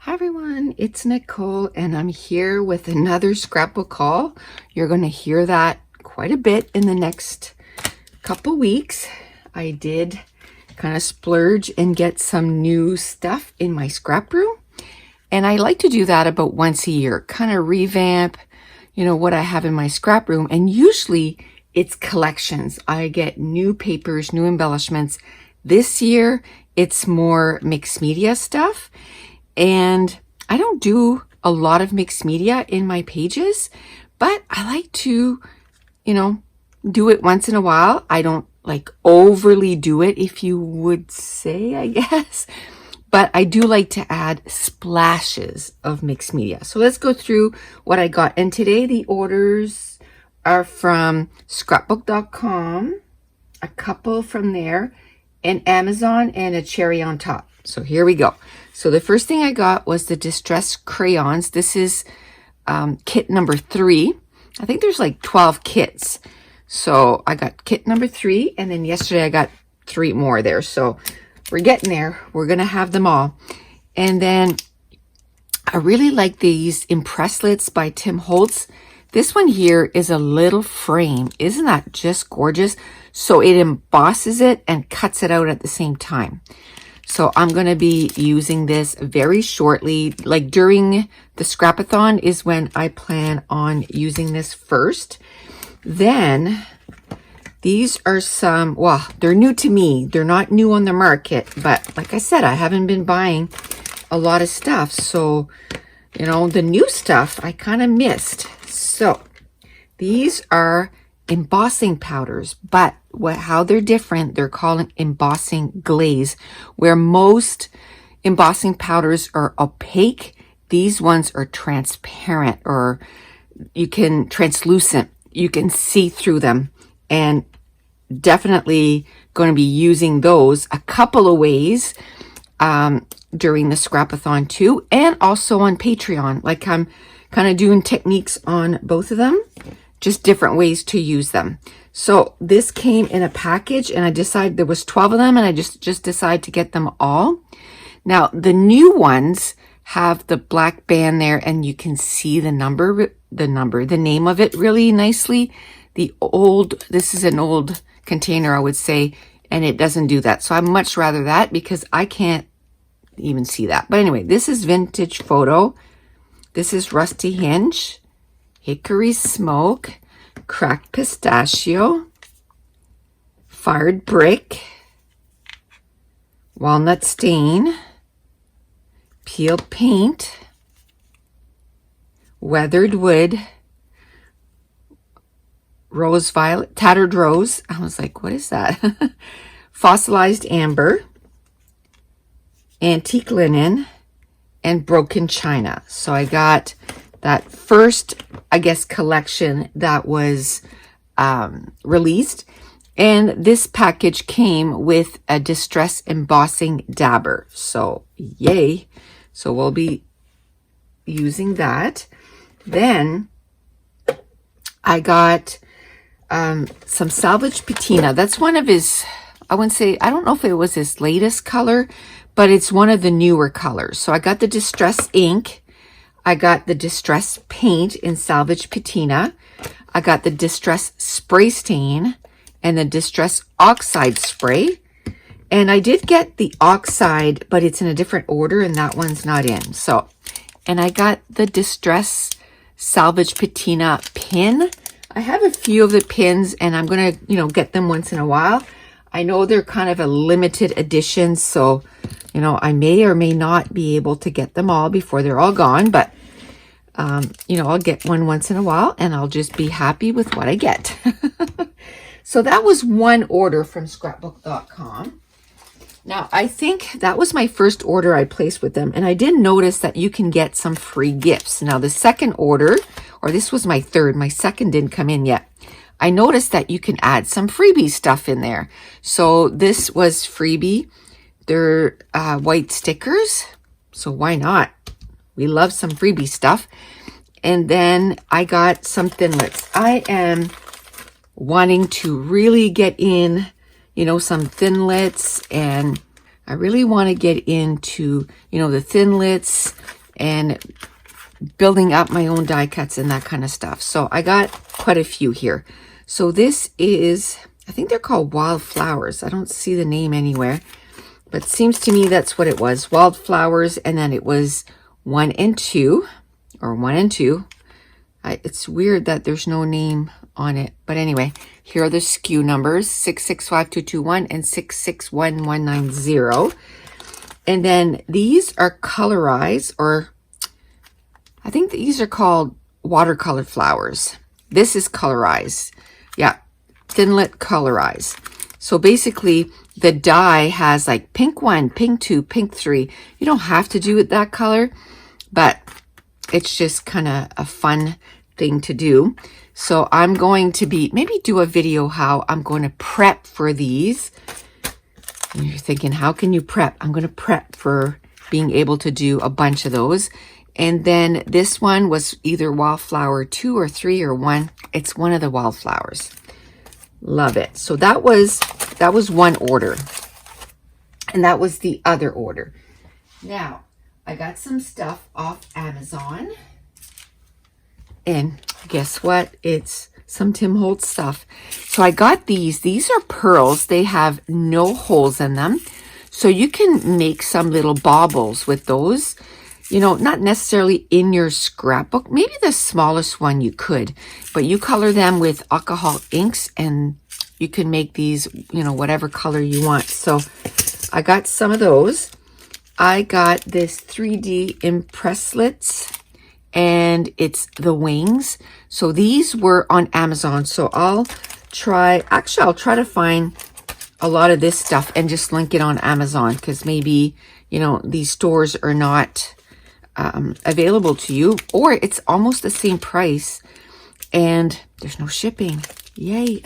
Hi everyone, it's Nicole and I'm here with another scrapbook haul. You're going to hear that quite a bit in the next couple weeks. I did kind of splurge and get some new stuff in my scrap room. And I like to do that about once a year, kind of revamp, what I have in my scrap room. And usually it's collections. I get new papers, new embellishments. This year it's more mixed media stuff. And I don't do a lot of mixed media in my pages, but I like to, do it once in a while. I don't like overly do it, if you would say, I guess, but I do like to add splashes of mixed media. So let's go through what I got. And today the orders are from Scrapbook.com, a couple from there, and Amazon, and a cherry on top. So here we go. So the first thing I got was the Distress Crayons. This is kit number 3. I think there's like 12 kits. So I got kit number 3, and then yesterday I got 3 more there. So we're getting there. We're going to have them all. And then I really like these Impresslets by Tim Holtz. This one here is a little frame. Isn't that just gorgeous? So it embosses it and cuts it out at the same time. So I'm going to be using this very shortly, like during the scrapathon is when I plan on using this first. Then these are some, well, they're new to me. They're not new on the market, but like I said, I haven't been buying a lot of stuff. So, the new stuff I kind of missed. So these are embossing powders, but how they're different, they're called embossing glaze, where most embossing powders are opaque. These ones are transparent, or translucent. You can see through them, and definitely going to be using those a couple of ways during the scrapathon too, and also on Patreon. Like I'm kind of doing techniques on both of them, just different ways to use them. So this came in a package, and I decided there was 12 of them, and I just decided to get them all. Now the new ones have the black band there, and you can see the name of it really nicely. This is an old container, I would say, and it doesn't do that. So I'd much rather that, because I can't even see that. But anyway, this is Vintage Photo. This is Rusty Hinge, Hickory Smoke, Cracked Pistachio, Fired Brick, Walnut Stain, Peeled Paint, Weathered Wood, Rose Violet, Tattered Rose. I was like, what is that? Fossilized Amber, Antique Linen, and Broken China. So I got that first, I guess, collection that was released. And this package came with a Distress Embossing Dabber. So yay. So we'll be using that. Then I got some Salvage patina. That's one of his, I don't know if it was his latest color, but it's one of the newer colors. So I got the Distress ink. I got the Distress paint in Salvage patina. I got the Distress spray stain and the Distress oxide spray. And I did get the oxide, but it's in a different order, and that one's not in. So, and I got the Distress Salvage patina pin. I have a few of the pins, and I'm going to, get them once in a while. I know they're kind of a limited edition, so, I may or may not be able to get them all before they're all gone, but, I'll get one once in a while, and I'll just be happy with what I get. So that was one order from Scrapbook.com. Now, I think that was my first order I placed with them, and I did notice that you can get some free gifts. Now, the second order, or this was my third, my second didn't come in yet. I noticed that you can add some freebie stuff in there. So this was freebie. They're white stickers, so why not? We love some freebie stuff. And then I got some thinlits. I am wanting to really get in, some thinlits and I really want to get into, you know, the thinlits and building up my own die cuts and that kind of stuff. So I got quite a few here. So this is, I think they're called wildflowers. I don't see the name anywhere, but it seems to me that's what it was. Wildflowers, and then it was 1 and 2, or 1 and 2. It's weird that there's no name on it. But anyway, here are the SKU numbers, 665221 and 661190. And then these are colorized, or I think these are called watercolor flowers. This is colorized. Yeah, thinlit colorized. So basically, the die has like pink 1, pink 2, pink 3. You don't have to do it that color, but it's just kind of a fun thing to do. So I'm going to maybe do a video how I'm going to prep for these. And you're thinking, how can you prep? I'm going to prep for being able to do a bunch of those. And then this one was either wildflower 2 or 3 or 1. It's one of the wildflowers. Love it. So that was one order. And that was the other order. Now, I got some stuff off Amazon. And guess what? It's some Tim Holtz stuff. So I got these. These are pearls. They have no holes in them. So you can make some little baubles with those. You know, not necessarily in your scrapbook. Maybe the smallest one you could. But you color them with alcohol inks and you can make these, you know, whatever color you want. So I got some of those. I got this 3D impresslets. And it's the wings. So these were on Amazon. So I'll try to find a lot of this stuff and just link it on Amazon, because maybe, you know, these stores are not available to you, or it's almost the same price and there's no shipping. Yay.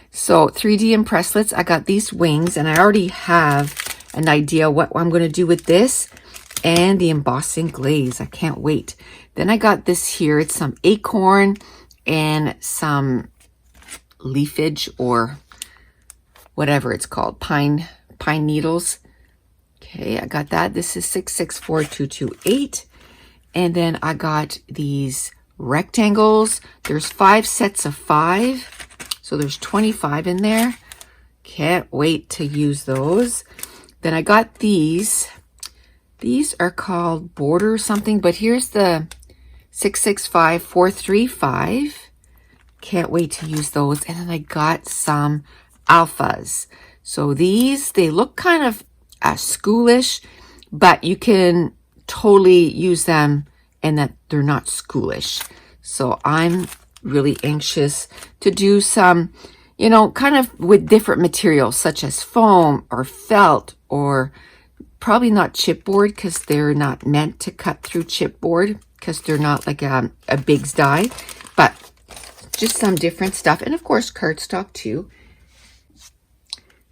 So 3D impresslets, I got these wings, and I already have an idea what I'm going to do with this. And the embossing glaze. I can't wait. Then I got this here. It's some acorn and some leafage, or whatever it's called. Pine needles. Okay, I got that. This is 664228. And then I got these rectangles. There's 5 sets of 5. So there's 25 in there. Can't wait to use those. Then I got these. These are called border something, but here's the 665435. Can't wait to use those. And then I got some alphas. So these, they look kind of schoolish, but you can totally use them and that they're not schoolish. So I'm really anxious to do some, you know, kind of with different materials such as foam or felt, or probably not chipboard, because they're not meant to cut through chipboard, because they're not like a Big's die, but just some different stuff. And of course, cardstock too.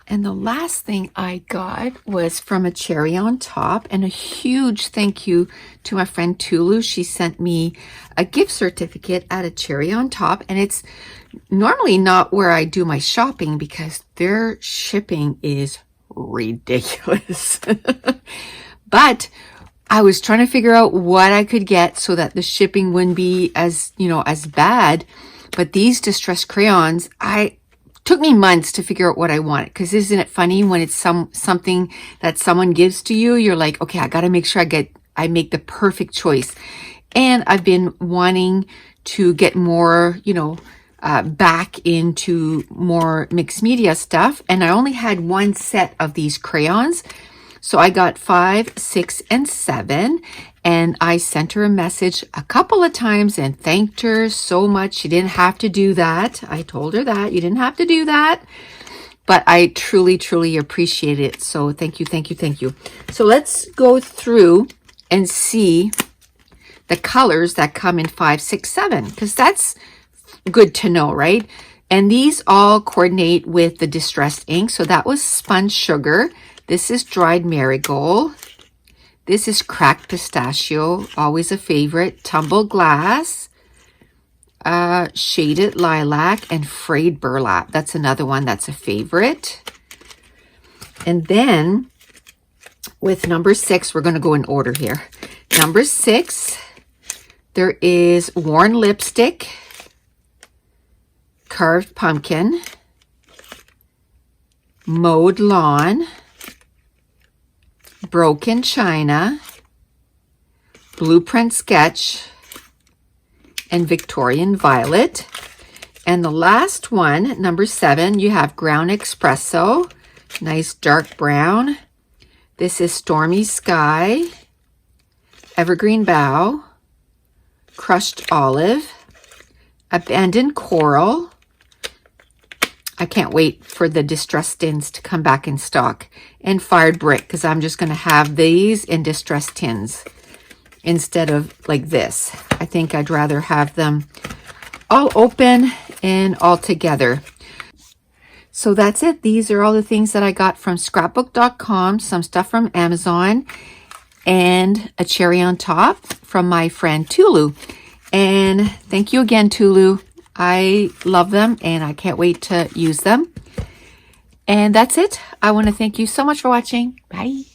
And the last thing I got was from a Cherry on Top, and a huge thank you to my friend Tulu. She sent me a gift certificate at a Cherry on Top, and it's normally not where I do my shopping because their shipping is ridiculous. But I was trying to figure out what I could get so that the shipping wouldn't be as, you know, as bad. But these distressed crayons, took me months to figure out what I wanted, because isn't it funny when it's something that someone gives to you, you're like, okay, I got to make sure I make the perfect choice. And I've been wanting to get more, you know, back into more mixed media stuff. And I only had 1 set of these crayons. So I got 5, 6, and 7. And I sent her a message a couple of times and thanked her so much. She didn't have to do that. I told her that you didn't have to do that. But I truly, truly appreciate it. So thank you, thank you, thank you. So let's go through and see the colors that come in 5, 6, 7, because that's good to know, right? And these all coordinate with the distressed ink. So that was Spun Sugar. This is Dried Marigold. This is Cracked Pistachio, always a favorite. Tumbled Glass, Shaded Lilac, and Frayed Burlap. That's another one that's a favorite. And then with number 6. We're going to go in order here. Number 6, there is worn lipstick, carved pumpkin, mowed lawn, broken china, blueprint sketch, and Victorian violet. And the last one, number 7, you have ground espresso, nice dark brown. This is stormy sky, evergreen bough, crushed olive, abandoned coral. I can't wait for the distressed tins to come back in stock. And fired brick, because I'm just going to have these in distressed tins instead of like this. I think I'd rather have them all open and all together. So that's it. These are all the things that I got from scrapbook.com, some stuff from Amazon, and a cherry on top from my friend Tulu. And thank you again, Tulu. I love them and I can't wait to use them. And that's it. I want to thank you so much for watching. Bye.